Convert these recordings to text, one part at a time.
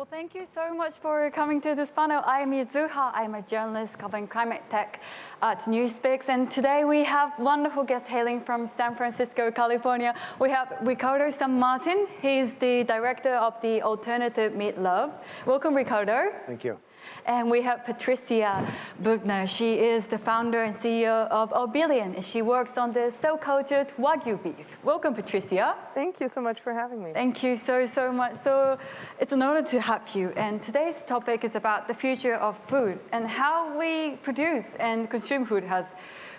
Well, thank you so much for coming to this panel. I'm Yuzuha. I'm a journalist covering climate tech at Newspeaks. And today we have wonderful guests hailing from San Francisco, California. We have Ricardo San Martin. He's the director of the Alternative Meat Lab. Welcome, Ricardo. Thank you. And we have Patricia Bubner. She is the founder and CEO of Orbillion, and she works on the cell-cultured wagyu beef. Welcome, Patricia. Thank you so much for having me. Thank you so much. So it's an honor to have you. And today's topic is about the future of food and how we produce and consume food has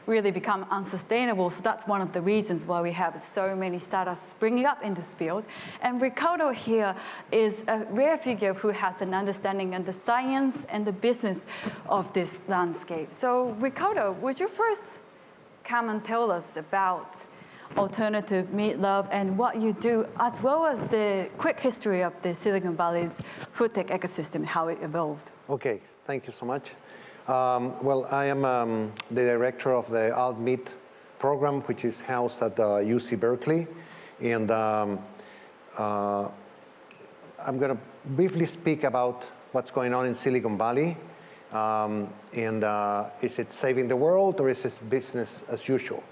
really become unsustainable. So that's one of the reasons why we have so many startups springing up in this field. And Ricardo here is a rare figure who has an understanding of the science and the business of this landscape. So Ricardo, would you first come and tell us about Alternative Meat Lab and what you do, as well as the quick history of the Silicon Valley's food tech ecosystem, how it evolved? Okay, thank you so much. Well, I am the director of the Alt Meat program, which is housed at UC Berkeley. And I'm going to briefly speak about what's going on in Silicon Valley. Is it saving the world or is it business as usual?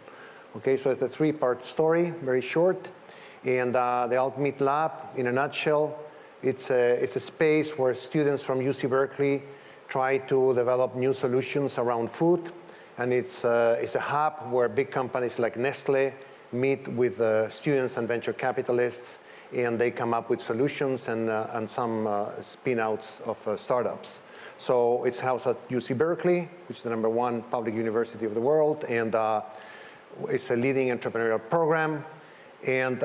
Okay, so it's a three-part story, very short. And the Alt Meat Lab, in a nutshell, it's a space where students from UC Berkeley try to develop new solutions around food. And it's a hub where big companies like Nestle meet with students and venture capitalists, and they come up with solutions and some spin-outs of startups. So it's housed at UC Berkeley, which is the #1 public university of the world, and it's a leading entrepreneurial program. And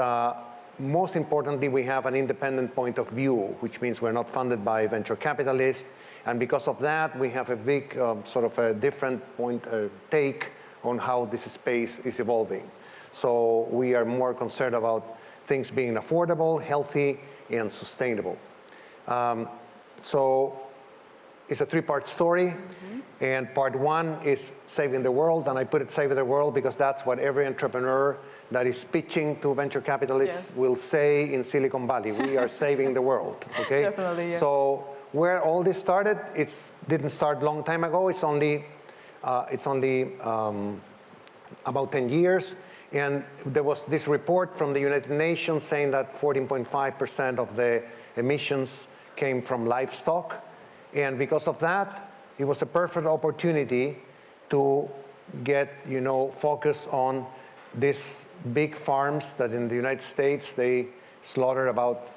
most importantly, we have an independent point of view, which means we're not funded by venture capitalists. And because of that, we have a big sort of a different take on how this space is evolving. So we are more concerned about things being affordable, healthy, and sustainable. So it's a three-part story. And part one is saving the world. And I put it saving the world because that's what every entrepreneur that is pitching to venture capitalists will say in Silicon Valley. We are saving the world, okay? Definitely, yeah. So where all this started, it didn't start a long time ago. It's only about 10 years. And there was this report from the United Nations saying that 14.5% of the emissions came from livestock. And because of that, it was a perfect opportunity to get, focus on these big farms that in the United States, they slaughter about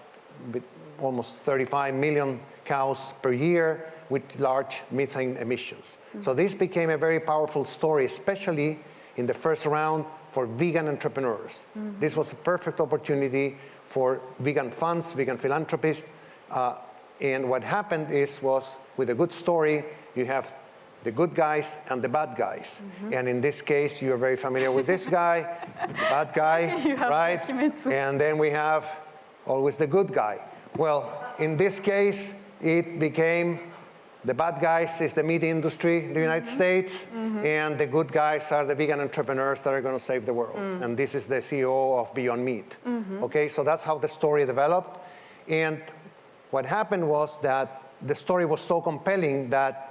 almost 35 million cows per year with large methane emissions. So this became a very powerful story, especially in the first round for vegan entrepreneurs. This was a perfect opportunity for vegan funds, vegan philanthropists. And what happened was with a good story, you have the good guys and the bad guys. And in this case, you're very familiar with this guy, the bad guy, right? And then we have always the good guy. Well, in this case, it became the bad guys is the meat industry in the United States, and the good guys are the vegan entrepreneurs that are going to save the world. And this is the CEO of Beyond Meat. Okay, so that's how the story developed. And what happened was that the story was so compelling that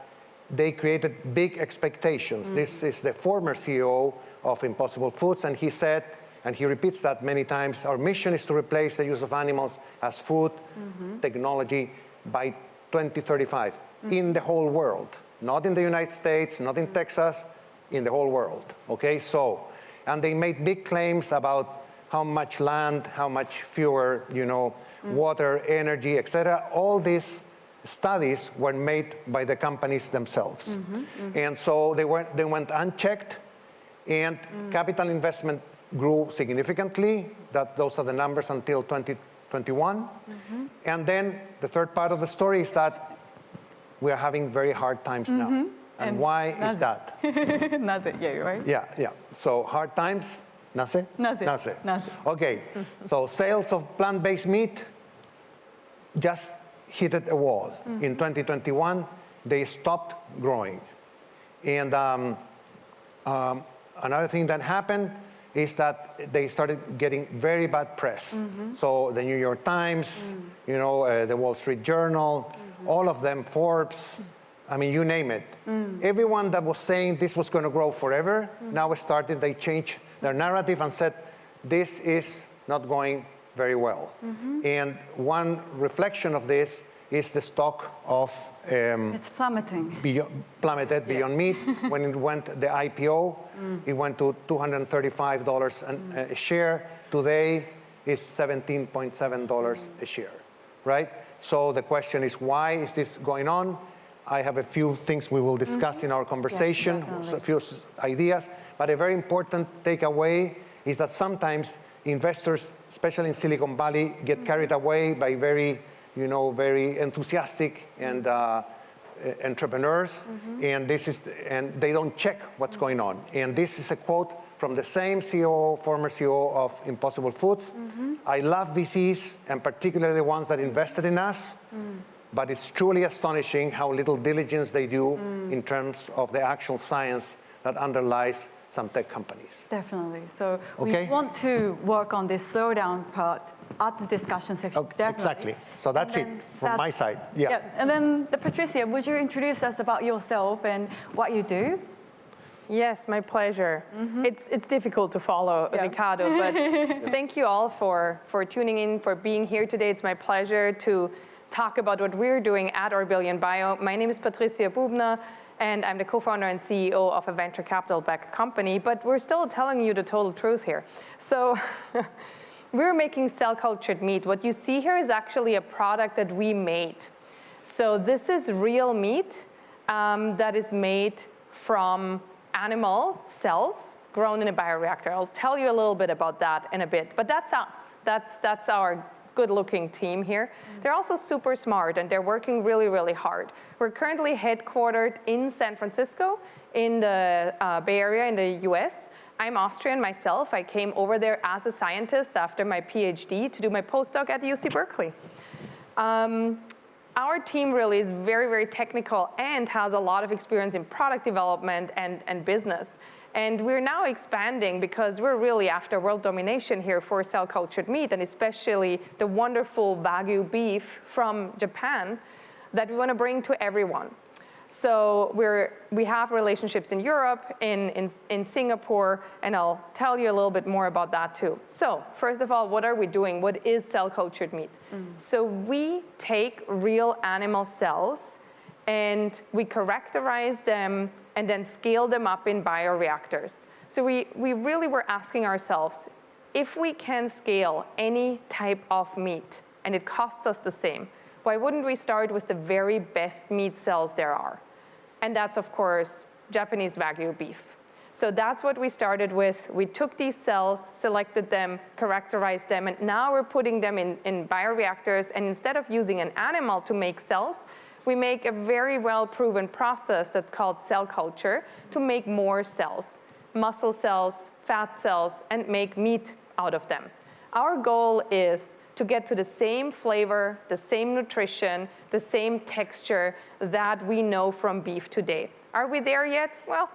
they created big expectations. This is the former CEO of Impossible Foods, and he said, and he repeats that many times, our mission is to replace the use of animals as food technology by 2035 in the whole world, not in the United States, not in Texas, in the whole world, okay? So, and they made big claims about how much land, how much fewer, water, energy, etc. All these studies were made by the companies themselves. And so they went unchecked, and capital investment grew significantly. Those are the numbers until 2021. And then the third part of the story is that we are having very hard times now. And why is that? Naze, yeah, right? Yeah. So hard times, nace? Nace. Okay, so sales of plant-based meat just hit a wall. In 2021, they stopped growing. And another thing that happened is that they started getting very bad press. So the New York Times, you know, the Wall Street Journal, all of them, Forbes, I mean, you name it. Everyone that was saying this was going to grow forever, now they changed their narrative and said, this is not going very well. And one reflection of this is the stock of it's plummeting. Plummeted Beyond Meat. When it went the IPO, it went to $235 a share. Today is $17.7 a share, right? So the question is, why is this going on? I have a few things we will discuss in our conversation, a few ideas, but a very important takeaway is that sometimes investors, especially in Silicon Valley, get carried away by very enthusiastic and entrepreneurs, and they don't check what's going on. And this is a quote from the same CEO, former CEO of Impossible Foods. I love VCs, and particularly the ones that invested in us, but it's truly astonishing how little diligence they do in terms of the actual science that underlies some tech companies. Definitely. So we want to work on this slowdown part at the discussion section. Definitely. Exactly. So that's it from my side. Yeah. And then Patricia, would you introduce us about yourself and what you do? Yes, my pleasure. It's difficult to follow, Ricardo, but thank you all for tuning in, for being here today. It's my pleasure to talk about what we're doing at Orbillion Bio. My name is Patricia Bubner, and I'm the co-founder and CEO of a venture capital-backed company, but we're still telling you the total truth here. So we're making cell-cultured meat. What you see here is actually a product that we made. So this is real meat that is made from animal cells grown in a bioreactor. I'll tell you a little bit about that in a bit, but that's us. That's our good-looking team here. They're also super smart, and they're working really, really hard. We're currently headquartered in San Francisco, in the Bay Area in the US. I'm Austrian myself. I came over there as a scientist after my PhD to do my postdoc at UC Berkeley. Our team really is very, very technical and has a lot of experience in product development and business. And we're now expanding because we're really after world domination here for cell-cultured meat, and especially the wonderful wagyu beef from Japan that we want to bring to everyone. So we have relationships in Europe, in Singapore, and I'll tell you a little bit more about that too. So first of all, what are we doing? What is cell-cultured meat? So we take real animal cells and we characterize them and then scale them up in bioreactors. So we really were asking ourselves, if we can scale any type of meat and it costs us the same, why wouldn't we start with the very best meat cells there are? And that's, of course, Japanese wagyu beef. So that's what we started with. We took these cells, selected them, characterized them, and now we're putting them in bioreactors. And instead of using an animal to make cells, we make a very well-proven process that's called cell culture to make more cells, muscle cells, fat cells, and make meat out of them. Our goal is to get to the same flavor, the same nutrition, the same texture that we know from beef today. Are we there yet? Well,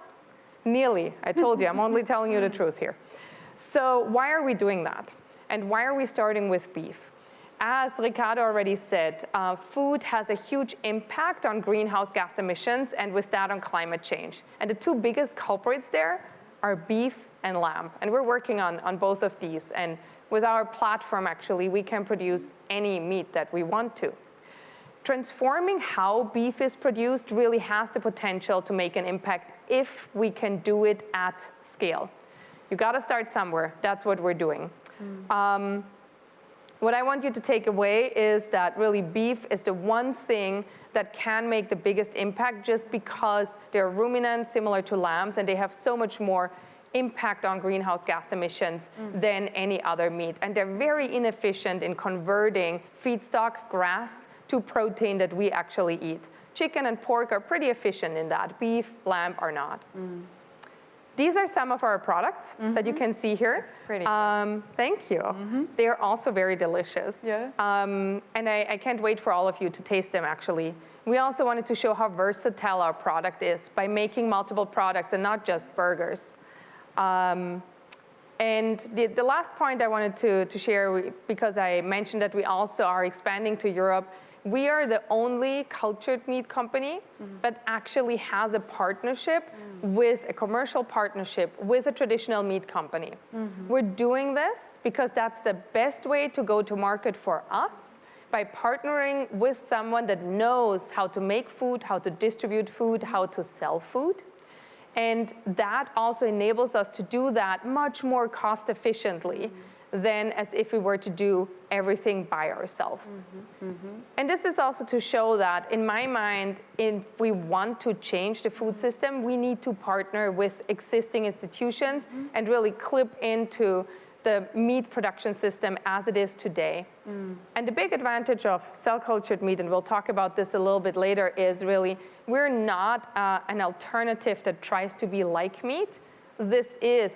nearly. I told you, I'm only telling you the truth here. So why are we doing that? And why are we starting with beef? As Ricardo already said, food has a huge impact on greenhouse gas emissions and with that on climate change. And the two biggest culprits there are beef and lamb. And we're working on both of these. And with our platform, actually, we can produce any meat that we want to. Transforming how beef is produced really has the potential to make an impact if we can do it at scale. You gotta start somewhere. That's what we're doing. What I want you to take away is that really beef is the one thing that can make the biggest impact just because they're ruminants similar to lambs and they have so much more impact on greenhouse gas emissions than any other meat. And they're very inefficient in converting feedstock, grass, to protein that we actually eat. Chicken and pork are pretty efficient in that. Beef, lamb are not. These are some of our products that you can see here. That's pretty. Thank you. They are also very delicious. Yeah. And I can't wait for all of you to taste them, actually. We also wanted to show how versatile our product is by making multiple products and not just burgers. And the last point I wanted to share, because I mentioned that we also are expanding to Europe, we are the only cultured meat company that actually has a partnership with a commercial partnership with a traditional meat company. We're doing this because that's the best way to go to market for us, by partnering with someone that knows how to make food, how to distribute food, how to sell food. And that also enables us to do that much more cost efficiently than as if we were to do everything by ourselves. And this is also to show that, in my mind, if we want to change the food system, we need to partner with existing institutions and really clip into the meat production system as it is today. And the big advantage of cell-cultured meat, and we'll talk about this a little bit later, is really we're not an alternative that tries to be like meat. This is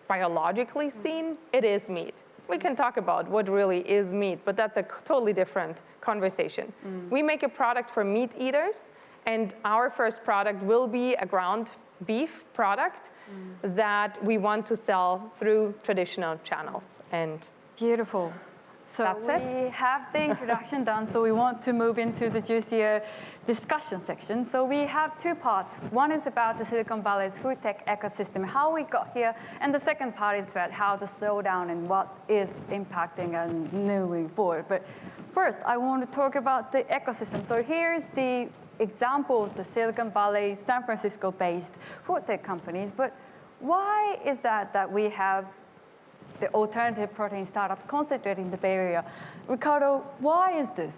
biologically seen, it is meat. We can talk about what really is meat, but that's a totally different conversation. We make a product for meat eaters, and our first product will be a ground beef product that we want to sell through traditional channels. And beautiful. So that's it. We have the introduction done, so we want to move into the juicier discussion section. So we have two parts. One is about the Silicon Valley's food tech ecosystem, how we got here, and the second part is about how to slow down and what is impacting and moving forward. But first, I want to talk about the ecosystem. So here is the example of the Silicon Valley, San Francisco-based food tech companies. But why is that we have the alternative protein startups concentrated in the Bay Area? Ricardo, why is this?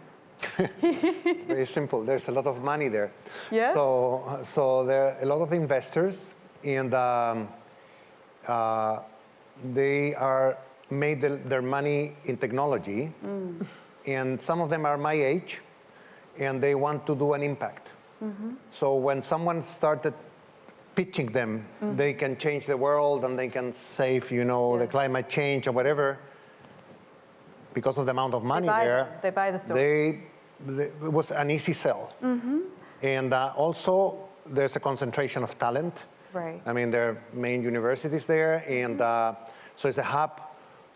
Very simple. There's a lot of money there. Yeah. So there are a lot of investors, and they are made their money in technology, and some of them are my age, and they want to do an impact. So when someone started pitching them, they can change the world and they can save, the climate change or whatever, because of the amount of money They buy the story. it was an easy sell. And also, there's a concentration of talent. Right. I mean, there are main universities there, and so it's a hub,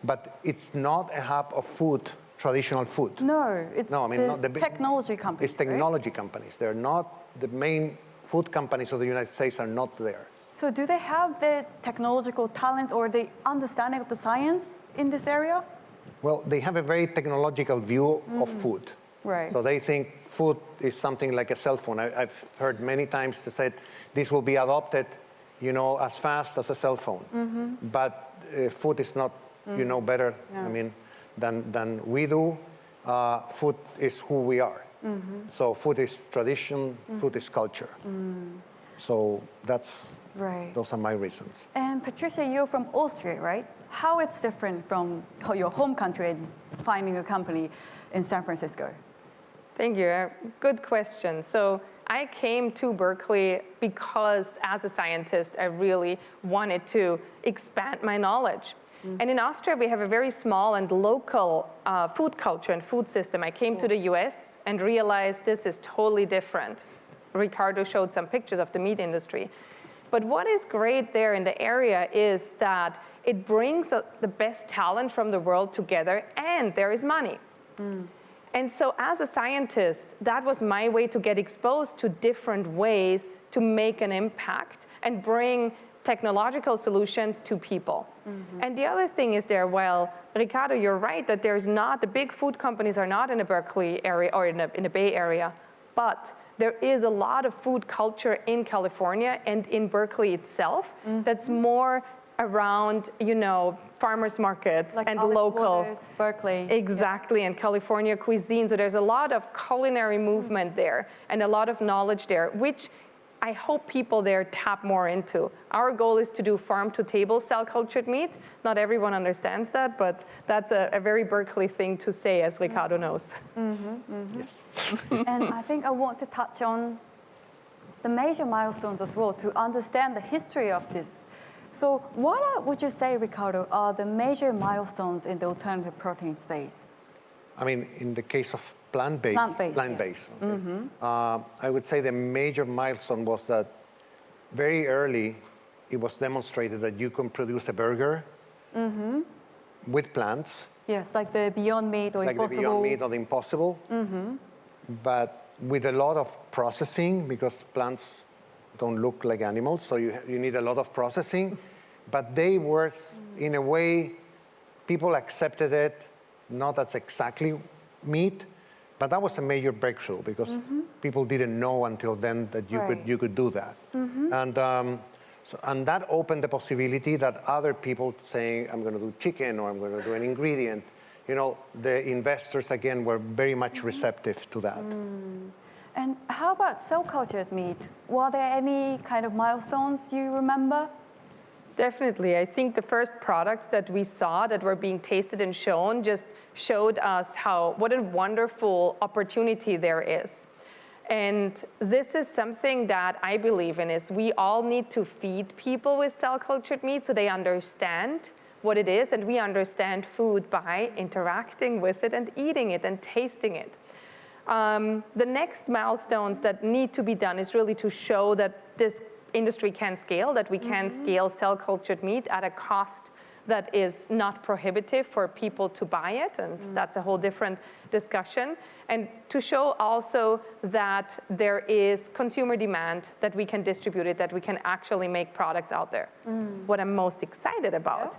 but it's not a hub of food, traditional food. No, it's not the technology companies. It's technology companies. They're not the main food companies of the United States are not there. So do they have the technological talent or the understanding of the science in this area? Well, they have a very technological view of food. Right. So they think food is something like a cell phone. I've heard many times they said this will be adopted, as fast as a cell phone. But food is not, better. Yeah. I mean, than we do. Food is who we are. So food is tradition. Food is culture. So those are my reasons. And Patricia, you're from Austria, right? How it's different from your home country and finding a company in San Francisco? Thank you. Good question. So I came to Berkeley because as a scientist, I really wanted to expand my knowledge. And in Austria, we have a very small and local food culture and food system. I came to the US and realized this is totally different. Ricardo showed some pictures of the meat industry. But what is great there in the area is that it brings the best talent from the world together, and there is money. And so as a scientist, that was my way to get exposed to different ways to make an impact and bring technological solutions to people. And the other thing is there, while Ricardo, you're right that the big food companies are not in the Berkeley area or in the Bay Area, but there is a lot of food culture in California and in Berkeley itself that's more around, farmers markets like and Alex local. Waters, Berkeley. Exactly, and California cuisine. So there's a lot of culinary movement there and a lot of knowledge there, which I hope people there tap more into. Our goal is to do farm-to-table cell-cultured meat. Not everyone understands that, but that's a very Berkeley thing to say, as Ricardo knows. Yes. And I think I want to touch on the major milestones as well to understand the history of this. So what would you say, Ricardo, are the major milestones in the alternative protein space? I mean, in the case of plant-based. Plant-based. Okay. I would say the major milestone was that very early it was demonstrated that you can produce a burger with plants. Yes, like the Beyond Meat or like Impossible. the Beyond Meat or the Impossible, but with a lot of processing, because plants don't look like animals, so you need a lot of processing. But they were, in a way, people accepted it, not as exactly meat, but that was a major breakthrough, because people didn't know until then that you could do that. And that opened the possibility that other people saying, I'm going to do chicken, or I'm going to do an ingredient, you know, the investors, again, were very much receptive to that. And how about cell-cultured meat? Were there any kind of milestones you remember? Definitely. I think the first products that we saw that were being tasted and shown just showed us what a wonderful opportunity there is. And this is something that I believe in, is we all need to feed people with cell-cultured meat so they understand what it is, and we understand food by interacting with it and eating it and tasting it. The next milestones that need to be done is really to show that this industry can scale, that we can scale cell-cultured meat at a cost that is not prohibitive for people to buy it, and that's a whole different discussion. And to show also that there is consumer demand, that we can distribute it, that we can actually make products out there. What I'm most excited about.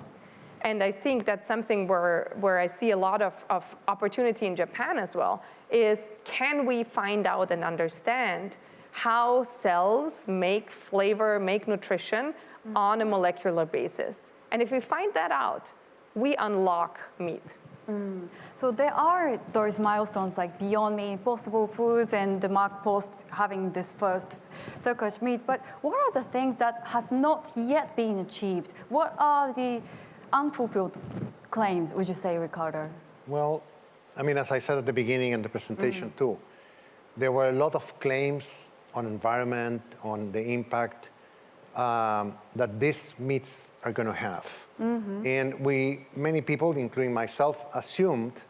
And I think that's something where I see a lot of opportunity in Japan as well, is can we find out and understand how cells make flavor, make nutrition on a molecular basis. And if we find that out, we unlock meat. So there are those milestones like Beyond Meat, Impossible Foods, and the Mark Post having this first cell-cultured meat. But what are the things that has not yet been achieved? What are the unfulfilled claims, would you say, Ricardo? Well, I mean, as I said at the beginning in the presentation too, there were a lot of claims on environment, on the impact that these meats are going to have. And many people, including myself, assumed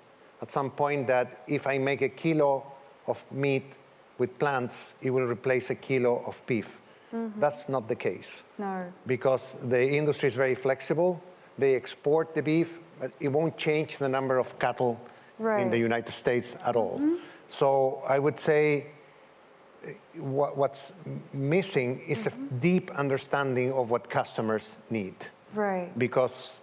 at some point that if I make a kilo of meat with plants, it will replace a kilo of beef. That's not the case. No. Because the industry is very flexible. They export the beef, but it won't change the number of cattle in the United States at all. So I would say what's missing is a deep understanding of what customers need. Because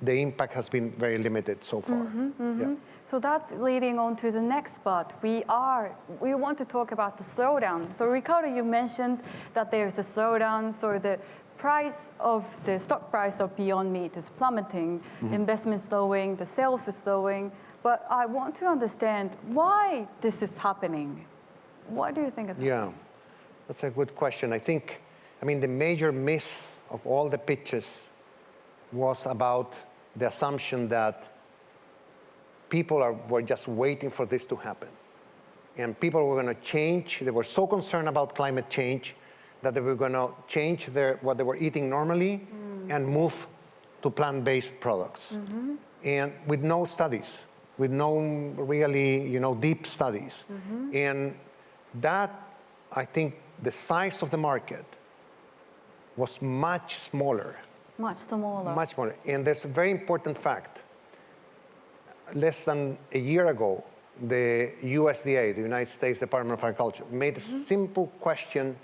the impact has been very limited so far. Yeah. So that's leading on to the next part. We want to talk about the slowdown. So Ricardo, you mentioned that there's a slowdown, so the stock price of Beyond Meat is plummeting, investment slowing, the sales is slowing. But I want to understand why this is happening. What do you think is happening? Yeah, that's a good question. I mean, the major miss of all the pitches was about the assumption that people were just waiting for this to happen. And people were going to change. They were so concerned about climate change that they were going to change what they were eating normally and move to plant-based products. And with no studies, with no really, deep studies. And that, I think, the size of the market was much smaller. Much smaller. Much smaller. And there's a very important fact. Less than a year ago, the USDA, the United States Department of Agriculture, made a simple question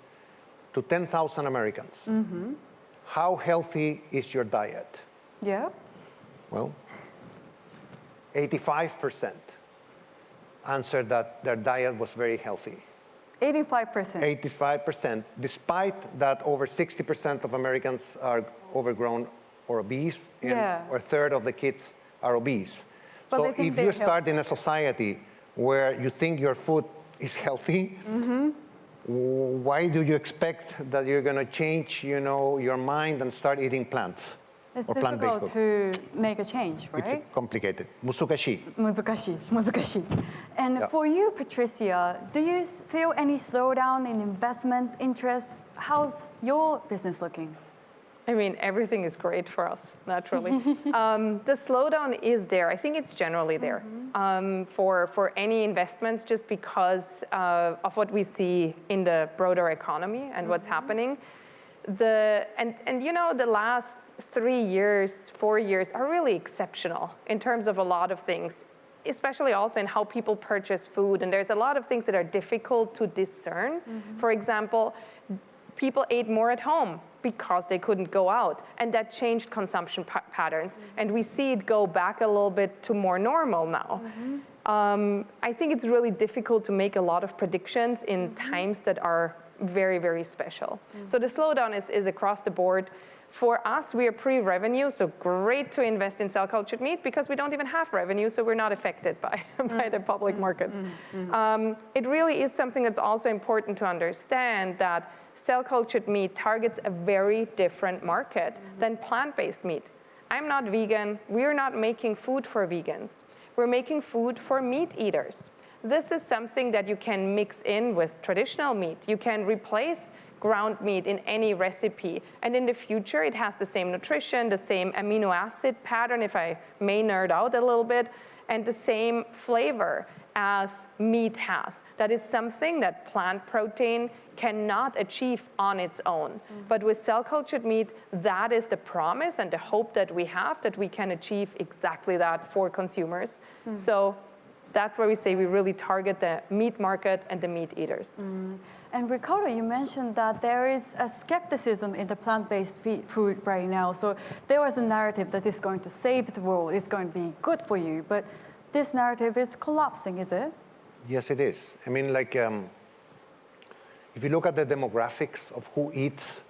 to 10,000 Americans. How healthy is your diet? Yeah. Well, 85% answered that their diet was very healthy. 85%? 85%, despite that over 60% of Americans are overgrown or obese, and a third of the kids are obese. But so if you start in a society where you think your food is healthy, why do you expect that you're going to change, your mind and start eating plants? It's or plant-based difficult to make a change, right? It's complicated. Musukashi. Muzukashi. And for you, Patricia, do you feel any slowdown in investment interest? How's your business looking? I mean, everything is great for us, naturally. The slowdown is there. I think it's generally there for any investments, just because of what we see in the broader economy and what's happening. The last 3 years, 4 years are really exceptional in terms of a lot of things, especially also in how people purchase food. And there's a lot of things that are difficult to discern. For example, people ate more at home because they couldn't go out, and that changed consumption patterns. And we see it go back a little bit to more normal now. I think it's really difficult to make a lot of predictions in times that are very, very special. So the slowdown is across the board. For us, we are pre-revenue, so great to invest in cell-cultured meat because we don't even have revenue, so we're not affected by the public markets. It really is something that's also important to understand, that cell-cultured meat targets a very different market than plant-based meat. I'm not vegan. We're not making food for vegans. We're making food for meat eaters. This is something that you can mix in with traditional meat. You can replace ground meat in any recipe. And in the future, it has the same nutrition, the same amino acid pattern, if I may nerd out a little bit, and the same flavor as meat has. That is something that plant protein cannot achieve on its own. But with cell-cultured meat, that is the promise and the hope that we have, that we can achieve exactly that for consumers. So that's why we say we really target the meat market and the meat eaters. And Ricardo, you mentioned that there is a skepticism in the plant-based food right now. So there was a narrative that is going to save the world, it's going to be good for you. But this narrative is collapsing, is it? Yes, it is. I mean, like, if you look at the demographics of who eats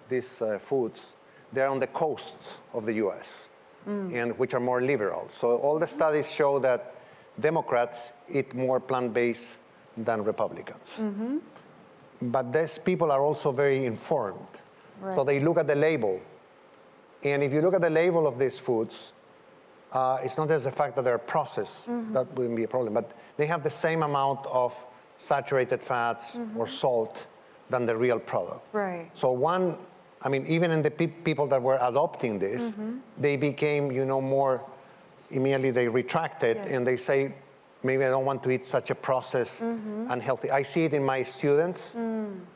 these foods, they're on the coasts of the US, and which are more liberal. So all the studies show that Democrats eat more plant-based than Republicans. But these people are also very informed. So they look at the label. And if you look at the label of these foods, it's not just the fact that they're processed, that wouldn't be a problem, but they have the same amount of saturated fats or salt than the real product. So one, I mean, even in the people that were adopting this, they became, you know, more, immediately they retracted and they say, maybe I don't want to eat such a processed, unhealthy. I see it in my students.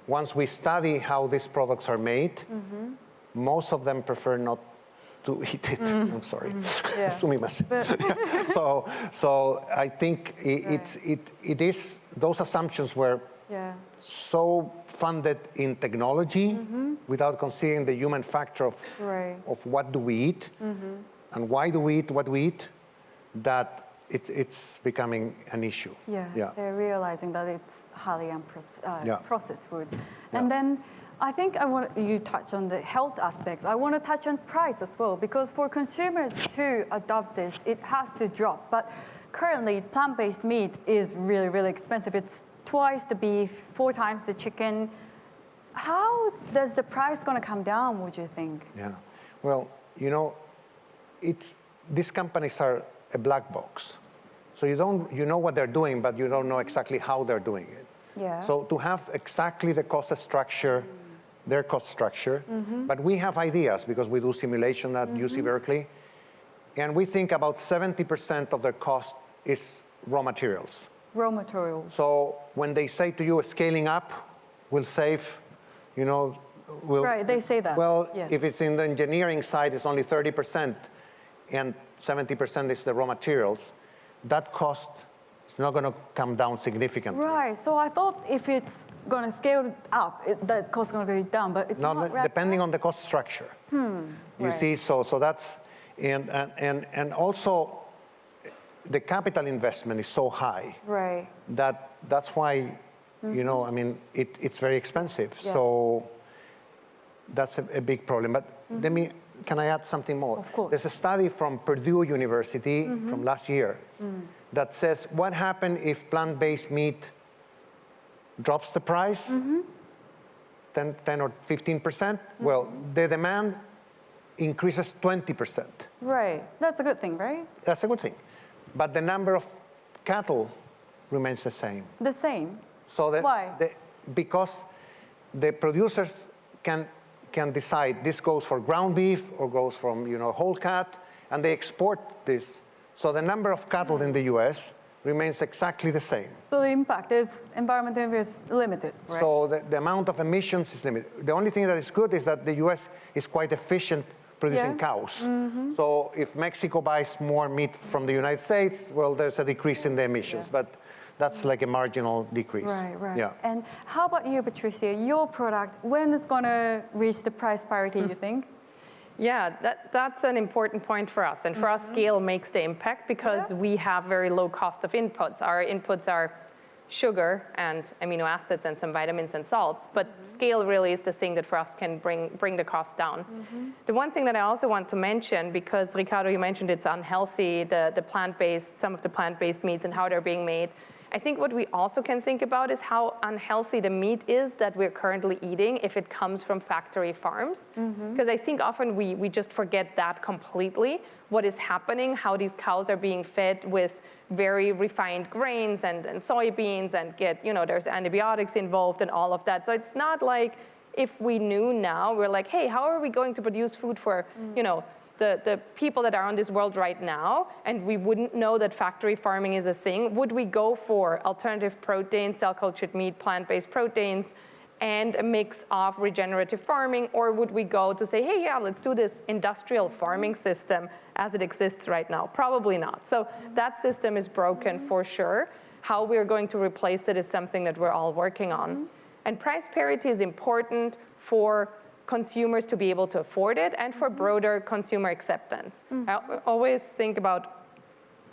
Once we study how these products are made, most of them prefer not to eat it. I'm sorry. Sumimasen. So I think it is, those assumptions were so funded in technology without considering the human factor of what do we eat and why do we eat what we eat, that it's becoming an issue. They're realizing that it's highly processed food. And then I think you touch on the health aspect. I want to touch on price as well, because for consumers to adopt this, it has to drop. But currently, plant-based meat is really, really expensive. It's twice the beef, 4 times the chicken. How does the price going to come down, would you think? Well, you know, these companies are a black box. So you know what they're doing, but you don't know exactly how they're doing it. So to have exactly the cost structure, their cost structure, but we have ideas because we do simulation at UC Berkeley, and we think about 70% of their cost is raw materials. Raw materials. So when they say to you, scaling up will save, you know, they say that. Well, if it's in the engineering side, it's only 30%, and 70% is the raw materials. That cost is not going to come down significantly. So I thought if it's going to scale up, that cost is going to go down, but it's not. Depending on the cost structure. You see, so that's, and also the capital investment is so high that's why, you know, I mean, it's very expensive. So that's a big problem. But can I add something more? Of course. There's a study from Purdue University from last year that says what happens if plant-based meat drops the price 10 or 15%? Well, the demand increases 20%. That's a good thing, right? That's a good thing. But the number of cattle remains the same. The same? So why? Because the producers can decide this goes for ground beef or goes from, you know, whole cat, and they export this. So the number of cattle in the US remains exactly the same. So the impact is, environmental impact is limited, right? So the amount of emissions is limited. The only thing that is good is that the US is quite efficient producing cows. So if Mexico buys more meat from the United States, well, there's a decrease in the emissions, but that's like a marginal decrease. Right, right. Yeah. And how about you, Patricia? Your product, when is going to reach the price parity, you think? Yeah, that's an important point for us. And for us, scale makes the impact because we have very low cost of inputs. Our inputs are sugar and amino acids and some vitamins and salts, but scale really is the thing that for us can bring the cost down. The one thing that I also want to mention, because Ricardo, you mentioned it's unhealthy, the plant-based, some of the plant-based meats and how they're being made. I think what we also can think about is how unhealthy the meat is that we're currently eating if it comes from factory farms. Because I think often we just forget that completely, what is happening, how these cows are being fed with very refined grains and soybeans and there's antibiotics involved and all of that. So it's not like if we knew now, we're like, hey, how are we going to produce food for, the people that are on this world right now, and we wouldn't know that factory farming is a thing? Would we go for alternative proteins, cell-cultured meat, plant-based proteins, and a mix of regenerative farming, or would we go to say, hey, yeah, let's do this industrial farming system as it exists right now? Probably not. So that system is broken for sure. How we're going to replace it is something that we're all working on. And price parity is important for consumers to be able to afford it and for broader consumer acceptance. I always think about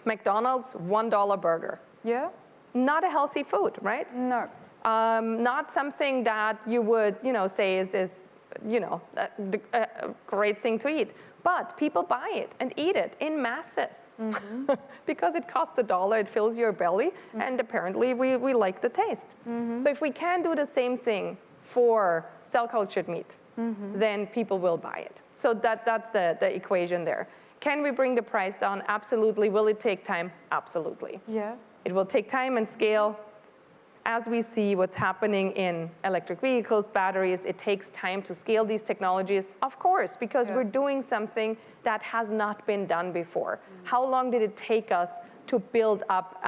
McDonald's $1 burger. Yeah? Not a healthy food, right? No. Not something that you would, say is a great thing to eat. But people buy it and eat it in masses because it costs $1, it fills your belly, and apparently we like the taste. So if we can do the same thing for cell-cultured meat, then people will buy it. So that's the equation there. Can we bring the price down? Absolutely. Will it take time? Absolutely. Yeah. It will take time and scale. As we see what's happening in electric vehicles, batteries, it takes time to scale these technologies, of course, because we're doing something that has not been done before. How long did it take us to build up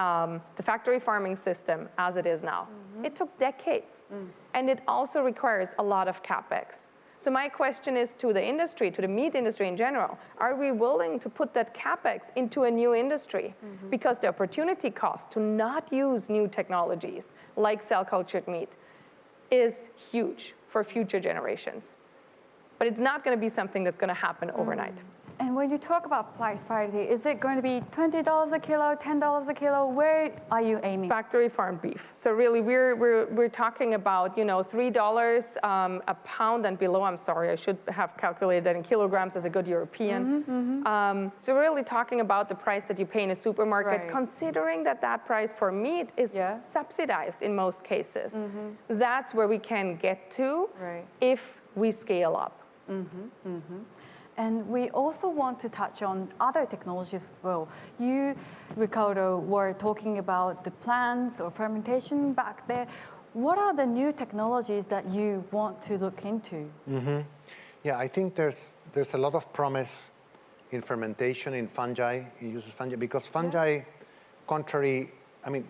the factory farming system as it is now? It took decades. And it also requires a lot of CapEx. So my question is to the industry, to the meat industry in general, are we willing to put that CapEx into a new industry? Because the opportunity cost to not use new technologies like cell-cultured meat is huge for future generations. But it's not going to be something that's going to happen overnight. And when you talk about price parity, is it going to be $20 a kilo, $10 a kilo? Where are you aiming? Factory farm beef. So really, we're talking about $3 a pound and below. I'm sorry, I should have calculated that in kilograms as a good European. So we're really talking about the price that you pay in a supermarket, considering that price for meat is subsidized in most cases. That's where we can get to if we scale up. And we also want to touch on other technologies as well. You, Ricardo, were talking about the plants or fermentation back there. What are the new technologies that you want to look into? Yeah, I think there's a lot of promise in fermentation, in fungi, it uses fungi, because fungi, contrary,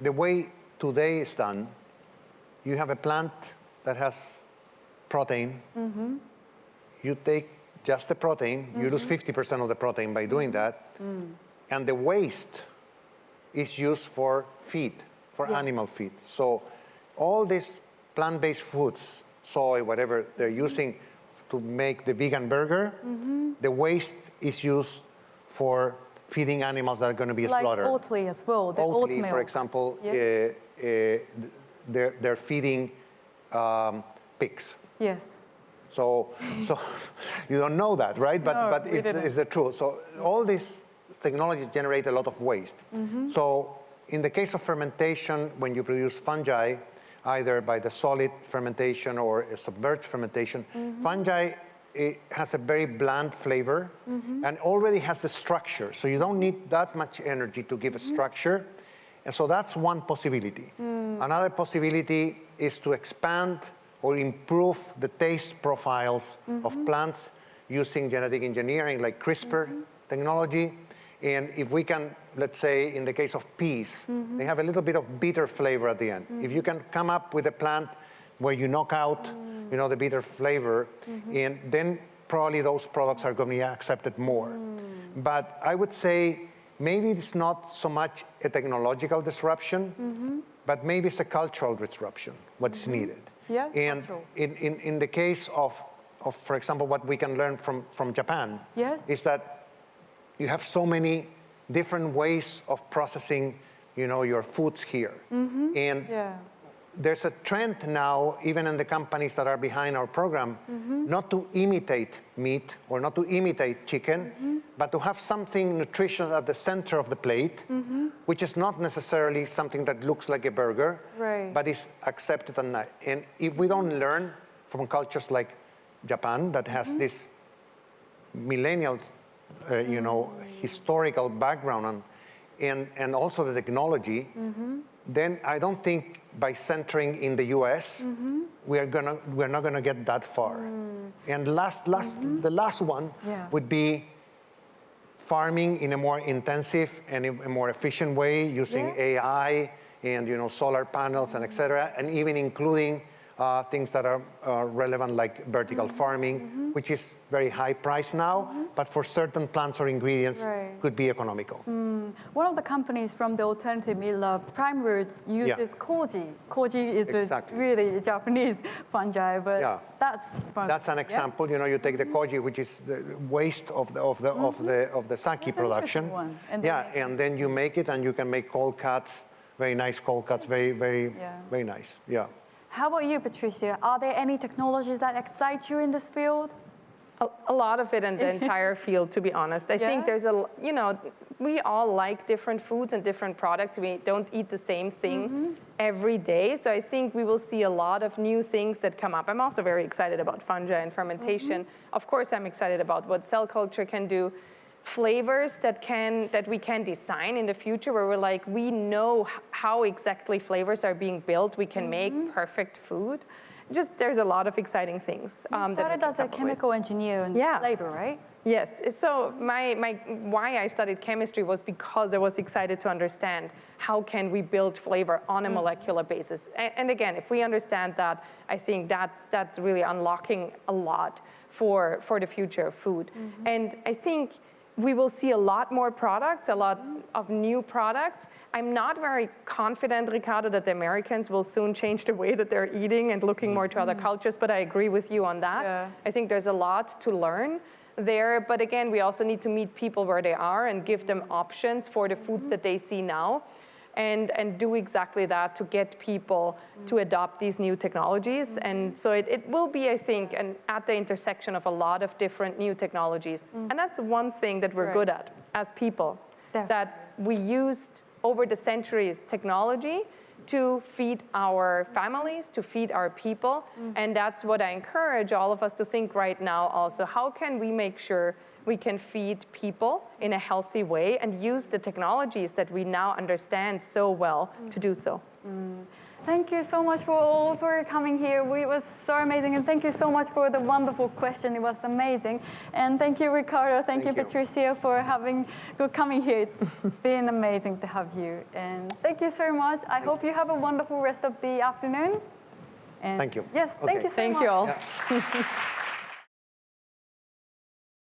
the way today is done, you have a plant that has protein, you take just the protein, you lose 50% of the protein by doing that, and the waste is used for feed, for animal feed. So all these plant-based foods, soy, whatever they're using to make the vegan burger, the waste is used for feeding animals that are going to be slaughtered. Like Oatly as well, the Oatly, oatmeal. for example, they're feeding pigs. Yes. So you don't know that, right? But it's the truth. So all these technologies generate a lot of waste. So in the case of fermentation, when you produce fungi, either by the solid fermentation or a submerged fermentation, fungi, it has a very bland flavor and already has the structure. So you don't need that much energy to give a structure. And so that's one possibility. Another possibility is to expand or improve the taste profiles of plants using genetic engineering like CRISPR technology. And if we can, let's say in the case of peas, they have a little bit of bitter flavor at the end. If you can come up with a plant where you knock out the bitter flavor and then probably those products are going to be accepted more. But I would say maybe it's not so much a technological disruption, but maybe it's a cultural disruption, what's needed. Yeah, and cultural. in the case of, for example, what we can learn from Japan, Yes. is that you have so many different ways of processing, your foods here. And Yeah. there's a trend now, even in the companies that are behind our program, not to imitate meat or not to imitate chicken, but to have something nutritious at the center of the plate, which is not necessarily something that looks like a burger, Right. but is accepted. And if we don't learn from cultures like Japan, that has this millennial, historical background and also the technology, then I don't think by centering in the US, we're not gonna get that far. And the last one Yeah. would be farming in a more intensive and a more efficient way, using AI and solar panels and et cetera, and even including things that are relevant like vertical farming, which is very high price now, but for certain plants or ingredients could be economical. One of the companies from the alternative meat lab, Prime Roots, uses koji. Koji is Exactly. really a Japanese fungi, but Yeah. that's an example. You take the koji, which is the waste of the sake production. One. And And then you make it, and you can make cold cuts, very nice cold cuts, very nice. Yeah. How about you, Patricia? Are there any technologies that excite you in this field? A lot of it in the entire field, to be honest. I think there's we all like different foods and different products. We don't eat the same thing every day. So I think we will see a lot of new things that come up. I'm also very excited about fungi and fermentation. Of course, I'm excited about what cell culture can do. Flavors that we can design in the future, where we're like, we know how exactly flavors are being built. We can make perfect food. Just there's a lot of exciting things. You started as a chemical engineer in flavor, right? Yes. So why I studied chemistry was because I was excited to understand how can we build flavor on a molecular basis. And again, if we understand that, I think that's really unlocking a lot for the future of food. And I think we will see a lot more products, a lot of new products. I'm not very confident, Ricardo, that the Americans will soon change the way that they're eating and looking more to other cultures, but I agree with you on that. Yeah. I think there's a lot to learn there, but again, we also need to meet people where they are and give them options for the foods that they see now. And do exactly that to get people to adopt these new technologies. And so it will be, I think, at the intersection of a lot of different new technologies. And that's one thing that we're good at as people, that we used over the centuries technology to feed our families, to feed our people. And that's what I encourage all of us to think right now also. How can we make sure we can feed people in a healthy way and use the technologies that we now understand so well to do so? Thank you so much for coming here. It was so amazing, and thank you so much for the wonderful question. It was amazing. And thank you, Ricardo. Thank you, Patricia, for coming here. It's been amazing to have you. And thank you so much. I hope you have a wonderful rest of the afternoon. And Thank you. Yes, thank you so much. Thank you all. Yeah.